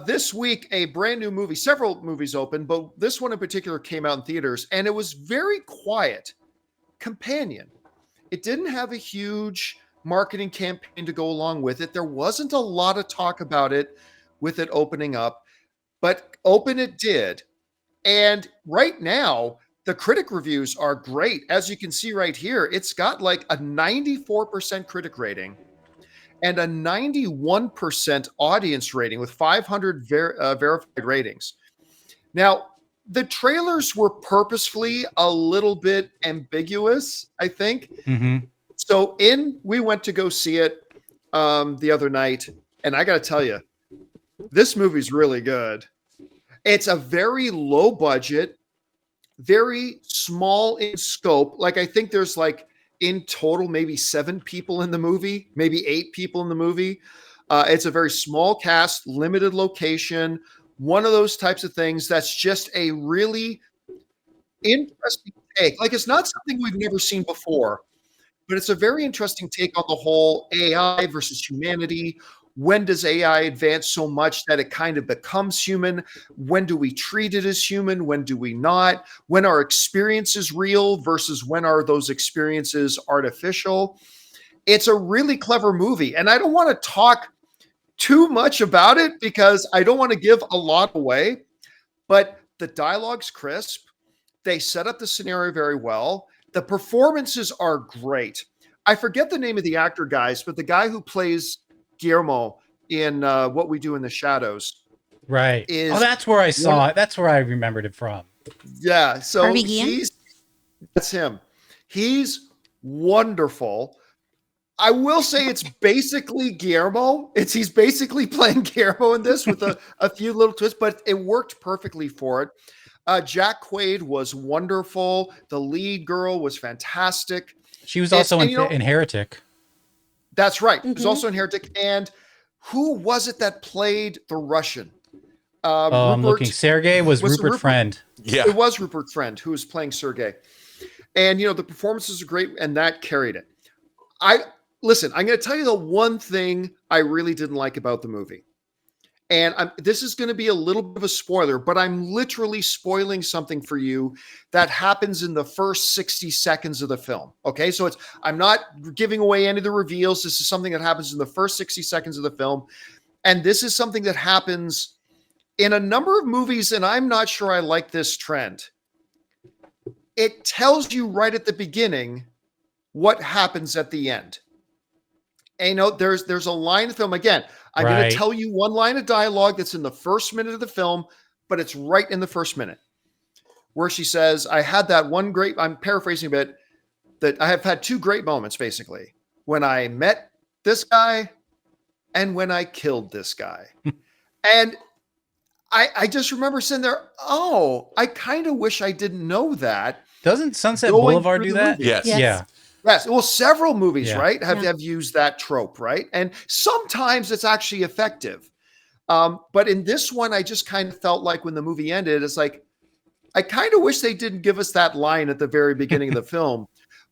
This week, a brand new movie, several movies opened, but this one in particular came out in theaters, and it was very quiet. Companion. It didn't have a huge marketing campaign to go along with it. There wasn't a lot of talk about it with it opening up, but open it did. And right now, the critic reviews are great. As you can see right here, it's got like a 94% critic rating and a 91% audience rating with 500 verified ratings. Now, the trailers were purposefully a little bit ambiguous, I think. Mm-hmm. So we went to go see it the other night, and I got to tell you, this movie's really good. It's a very low budget, very small in scope. Like I think there's like in total maybe 7 people in the movie, maybe 8 people in the movie. It's a very small cast, limited location. One of those types of things that's just a really interesting take. Like it's not something we've never seen before, but it's a very interesting take on the whole AI versus humanity. When does AI advance so much that it kind of becomes human? When do we treat it as human? When do we not? When are experiences real versus when are those experiences artificial? It's a really clever movie. And I don't want to talk too much about it because I don't want to give a lot away, but the dialogue's crisp. They set up the scenario very well. The performances are great. I forget the name of the actor, guys, but the guy who plays Guillermo in What We Do in the Shadows. Right. That's where I saw it. That's where I remembered it from. Yeah. So that's him. He's wonderful. I will say it's basically Guillermo. He's basically playing Guillermo in this with a few little twists, but it worked perfectly for it. Jack Quaid was wonderful. The lead girl was fantastic. She was also in Heretic. That's right. Mm-hmm. It was also in Heretic. And who was it that played the Russian? I'm looking. Sergey was Rupert Friend. Yeah. It was Rupert Friend who was playing Sergey. And, the performances are great, and that carried it. Listen, I'm going to tell you the one thing I really didn't like about the movie. And this is going to be a little bit of a spoiler, but I'm literally spoiling something for you that happens in the first 60 seconds of the film. Okay, so I'm not giving away any of the reveals. This is something that happens in the first 60 seconds of the film. And this is something that happens in a number of movies, and I'm not sure I like this trend. It tells you right at the beginning what happens at the end. And there's a line of film. Again, I'm going to tell you one line of dialogue that's in the first minute of the film, but it's right in the first minute where she says, I had that one great, I'm paraphrasing a bit, that I have had 2 great moments, basically, when I met this guy and when I killed this guy. And I just remember sitting there, I kind of wish I didn't know that. Doesn't Sunset Boulevard do that? Yes. Yeah. Yes. Well, several movies, right, have used that trope, right? And sometimes it's actually effective. But in this one, I just kind of felt like when the movie ended, it's like, I kind of wish they didn't give us that line at the very beginning of the film.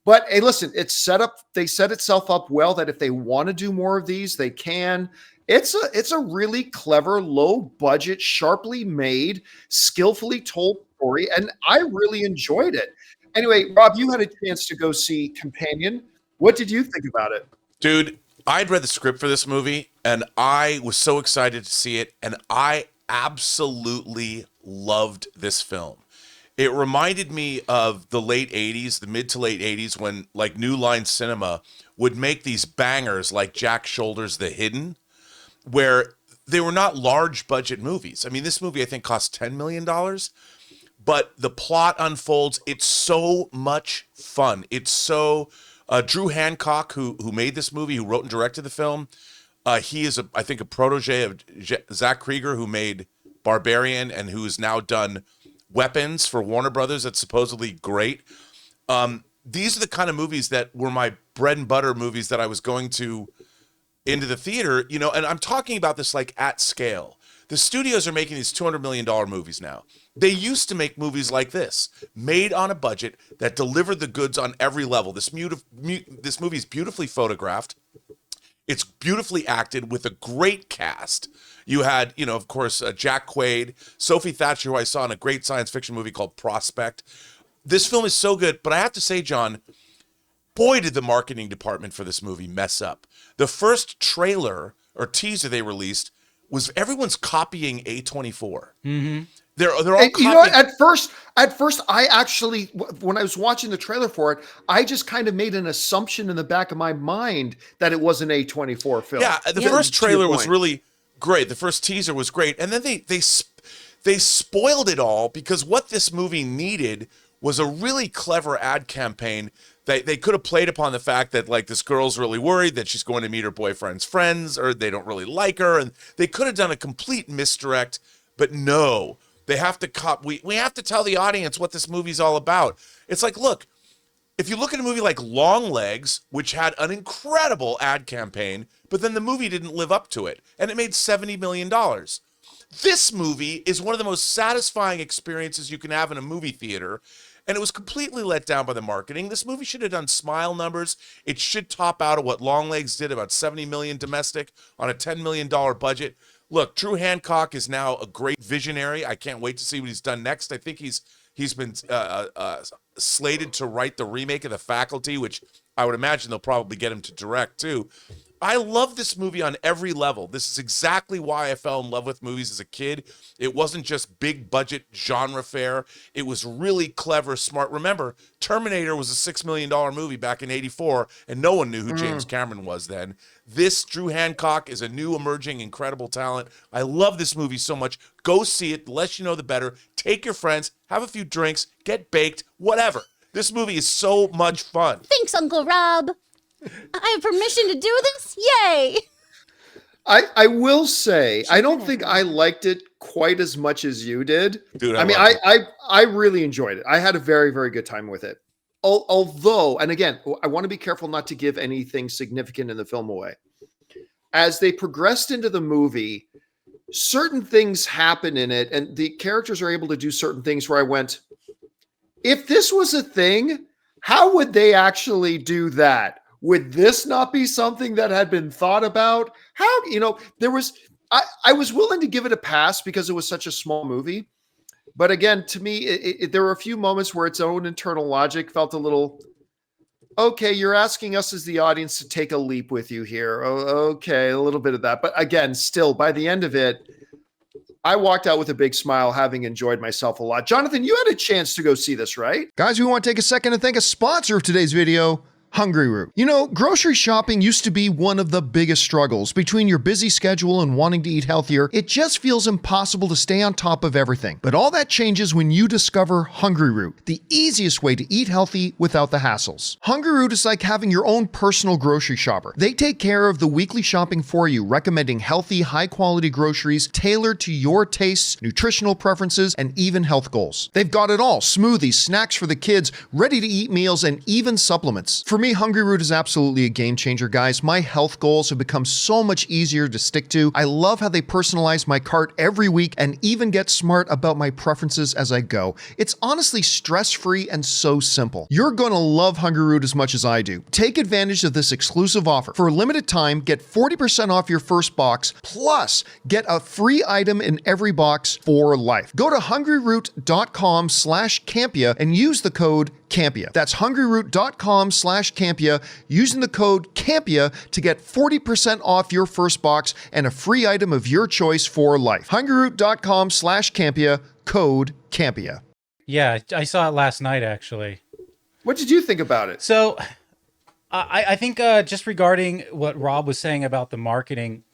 But hey, listen, they set itself up well that if they want to do more of these, they can. It's a really clever, low budget, sharply made, skillfully told story. And I really enjoyed it. Anyway, Rob, you had a chance to go see Companion. What did you think about it? Dude, I'd read the script for this movie, and I was so excited to see it, and I absolutely loved this film. It reminded me of the late 80s, the mid to late 80s, when, like, New Line Cinema would make these bangers like Jack Shoulder's The Hidden, where they were not large budget movies. I mean, this movie, I think, cost $10 million. But the plot unfolds. It's so much fun. It's so Drew Hancock, who made this movie, who wrote and directed the film. He is, I think, a protege of Zach Krieger, who made Barbarian and who has now done Weapons for Warner Brothers. That's supposedly great. These are the kind of movies that were my bread and butter movies that I was going to into the theater. And I'm talking about this like at scale. The studios are making these $200 million movies now. They used to make movies like this, made on a budget that delivered the goods on every level. This movie is beautifully photographed. It's beautifully acted with a great cast. You had, of course, Jack Quaid, Sophie Thatcher, who I saw in a great science fiction movie called Prospect. This film is so good, but I have to say, John, boy, did the marketing department for this movie mess up. The first trailer or teaser they released was everyone's copying A24. Mm-hmm. They're all And, copying. at first, I actually, when I was watching the trailer for it, I just kind of made an assumption in the back of my mind that it was an A24 film. Yeah, the first trailer was really great. The first teaser was great, and then they spoiled it all because what this movie needed was a really clever ad campaign. They could have played upon the fact that like this girl's really worried that she's going to meet her boyfriend's friends or they don't really like her, and they could have done a complete misdirect, but no. They have to we have to tell the audience what this movie's all about. It's like, look, if you look at a movie like Long Legs, which had an incredible ad campaign, but then the movie didn't live up to it, and it made $70 million. This movie is one of the most satisfying experiences you can have in a movie theater, and it was completely let down by the marketing. This movie should have done smile numbers. It should top out of what Long Legs did, about $70 million domestic on a $10 million budget. Look, Drew Hancock is now a great visionary. I can't wait to see what he's done next. I think he's been slated to write the remake of The Faculty, which I would imagine they'll probably get him to direct too. I love this movie on every level. This is exactly why I fell in love with movies as a kid. It wasn't just big budget genre fare. It was really clever, smart. Remember, Terminator was a $6 million movie back in '84, and no one knew who James Cameron was then. This Drew Hancock is a new emerging incredible talent. I love this movie so much. Go see it. The less you know, the better. Take your friends, have a few drinks, get baked, whatever. This movie is so much fun. Thanks, Uncle Rob. I have permission to do this? Yay! I will say, I don't think I liked it quite as much as you did. Dude, I really enjoyed it. I had a very, very good time with it. Although, and again, I want to be careful not to give anything significant in the film away. As they progressed into the movie, certain things happen in it, and the characters are able to do certain things where I went, if this was a thing, how would they actually do that? Would this not be something that had been thought about? How, there was, I was willing to give it a pass because it was such a small movie. But again, to me, there were a few moments where its own internal logic felt a little, okay, you're asking us as the audience to take a leap with you here. Oh, okay, a little bit of that. But again, still, by the end of it, I walked out with a big smile, having enjoyed myself a lot. Jonathan, you had a chance to go see this, right? Guys, we want to take a second to thank a sponsor of today's video, Hungryroot. Grocery shopping used to be one of the biggest struggles. Between your busy schedule and wanting to eat healthier, it just feels impossible to stay on top of everything. But all that changes when you discover Hungryroot, the easiest way to eat healthy without the hassles. Hungryroot is like having your own personal grocery shopper. They take care of the weekly shopping for you, recommending healthy, high-quality groceries tailored to your tastes, nutritional preferences, and even health goals. They've got it all: smoothies, snacks for the kids, ready-to-eat meals, and even supplements. For me, Hungryroot is absolutely a game changer, guys. My health goals have become so much easier to stick to. I love how they personalize my cart every week and even get smart about my preferences as I go. It's honestly stress-free and so simple. You're going to love Hungryroot as much as I do. Take advantage of this exclusive offer. For a limited time, get 40% off your first box, plus get a free item in every box for life. Go to hungryroot.com/Campea and use the code Campea. That's hungryroot.com/Campea, using the code Campea to get 40% off your first box and a free item of your choice for life. hungryroot.com/Campea, code Campea. Yeah, I saw it last night, actually. What did you think about it? So I think just regarding what Rob was saying about the marketing,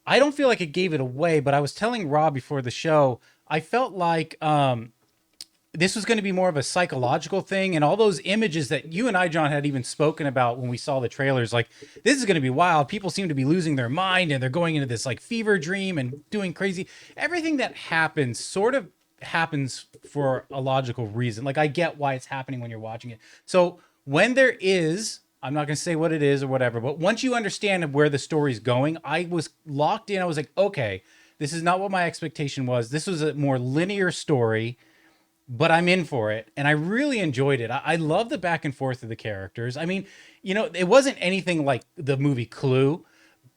I don't feel like it gave it away, but I was telling Rob before the show, I felt like this was going to be more of a psychological thing, and all those images that you and I, John, had even spoken about when we saw the trailers, like, this is going to be wild. People seem to be losing their mind, and they're going into this like fever dream and doing crazy. Everything that happens sort of happens for a logical reason. Like, I get why it's happening when you're watching it. So when there is, I'm not going to say what it is or whatever, but once you understand where the story's going, I was locked in. I was like, okay, this is not what my expectation was. This was a more linear story, but I'm in for it. And I really enjoyed it. I love the back and forth of the characters. I mean, it wasn't anything like the movie Clue,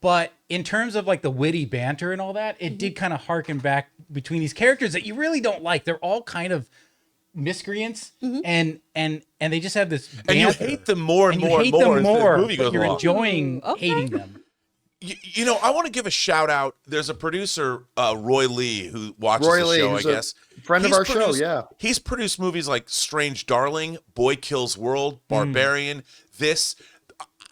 But in terms of like the witty banter and all that, it did kind of harken back between these characters that you really don't like. They're all kind of miscreants, and they just have this banter. And you hate them more and you more hate and more them as the more, movie but goes you're along. enjoying Okay. hating them. You know, I want to give a shout out. There's a producer, Roy Lee, who watches Roy the Lee, show, I who's a guess. friend of He's our show, produced- yeah. He's produced movies like Strange Darling, Boy Kills World, Barbarian, this.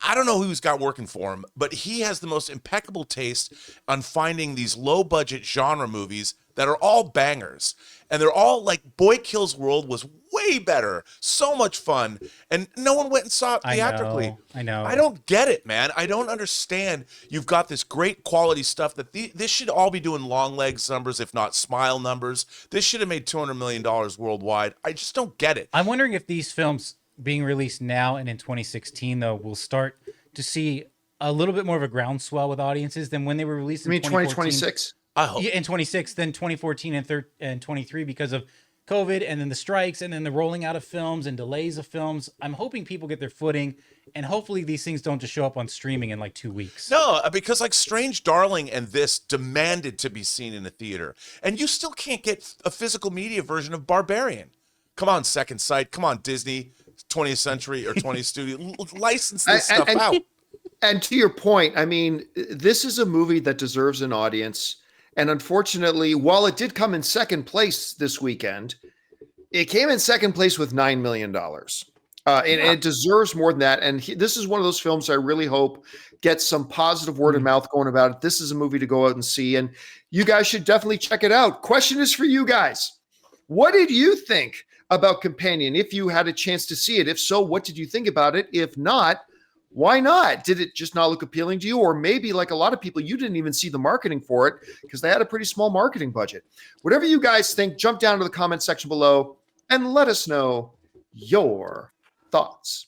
I don't know who he's got working for him, but he has the most impeccable taste on finding these low budget genre movies that are all bangers. And they're all like Boy Kills World was way better, so much fun, and no one went and saw it theatrically. I know. I don't get it, man. I don't understand. You've got this great quality stuff that this should all be doing long legs numbers, if not smile numbers. This should have made $200 million worldwide. I just don't get it. I'm wondering if these films being released now and in 2016, though, will start to see a little bit more of a groundswell with audiences than when they were released You mean in 2014. 2026? I hope. Yeah, in 26, then 2014 and 23 because of COVID, and then the strikes, and then the rolling out of films and delays of films. I'm hoping people get their footing, and hopefully these things don't just show up on streaming in like 2 weeks. No, because like Strange Darling and this demanded to be seen in a theater, and you still can't get a physical media version of Barbarian. Come on, Second Sight. Come on, Disney, 20th Century or 20th Studio. License this stuff out. And to your point, I mean, this is a movie that deserves an audience. And unfortunately, while it did come in second place this weekend, it came in second place with $9 million. And it deserves more than that. And this is one of those films I really hope gets some positive word of mouth going about it. This is a movie to go out and see. And you guys should definitely check it out. Question is for you guys. What did you think about Companion if you had a chance to see it? If so, what did you think about it? If not, why not? Did it just not look appealing to you? Or maybe like a lot of people, you didn't even see the marketing for it because they had a pretty small marketing budget. Whatever you guys think, jump down to the comment section below and let us know your thoughts.